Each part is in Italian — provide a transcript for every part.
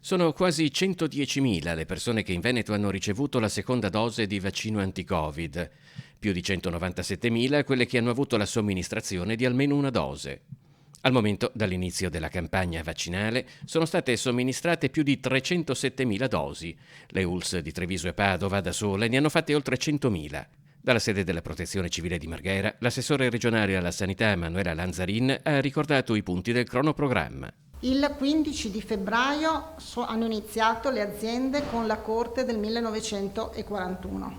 Sono quasi 110.000 le persone che in Veneto hanno ricevuto la seconda dose di vaccino anti-Covid, più di 197.000 quelle che hanno avuto la somministrazione di almeno una dose. Al momento, dall'inizio della campagna vaccinale, sono state somministrate più di 307.000 dosi. Le ULSS di Treviso e Padova da sole ne hanno fatte oltre 100.000. Dalla sede della Protezione Civile di Marghera, l'assessore regionale alla sanità Manuela Lanzarin ha ricordato i punti del cronoprogramma. Il 15 di febbraio hanno iniziato le aziende con la corte del 1941.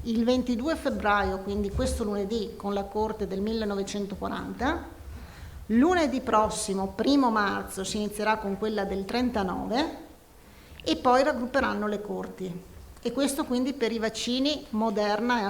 Il 22 febbraio, quindi questo lunedì, con la corte del 1940. Lunedì prossimo, 1 marzo, si inizierà con quella del 39 e poi raggrupperanno le corti. E questo quindi per i vaccini Moderna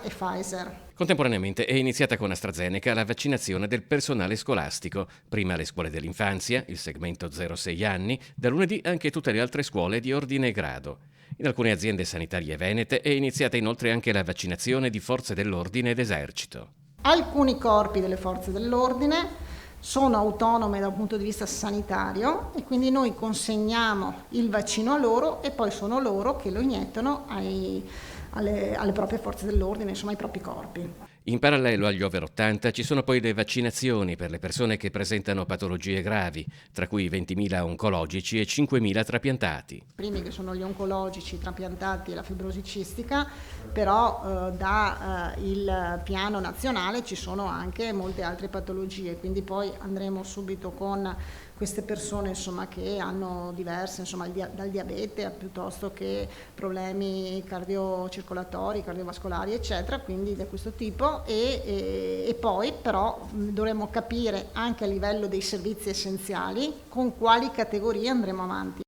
e Pfizer. Contemporaneamente è iniziata con AstraZeneca la vaccinazione del personale scolastico, prima le scuole dell'infanzia, il segmento 0-6 anni, da lunedì anche tutte le altre scuole di ordine e grado. In alcune aziende sanitarie venete è iniziata inoltre anche la vaccinazione di forze dell'ordine ed esercito. Alcuni corpi delle forze dell'ordine sono autonome dal punto di vista sanitario e quindi noi consegniamo il vaccino a loro e poi sono loro che lo iniettano alle proprie forze dell'ordine, insomma ai propri corpi. In parallelo agli over 80 ci sono poi le vaccinazioni per le persone che presentano patologie gravi, tra cui 20.000 oncologici e 5.000 trapiantati. I primi che sono gli oncologici, i trapiantati e la fibrosi cistica, però il piano nazionale ci sono anche molte altre patologie, quindi poi andremo subito con queste persone insomma, che hanno diverse, insomma, dal diabete piuttosto che problemi cardiocircolatori, cardiovascolari eccetera, quindi da questo tipo e poi però dovremo capire anche a livello dei servizi essenziali con quali categorie andremo avanti.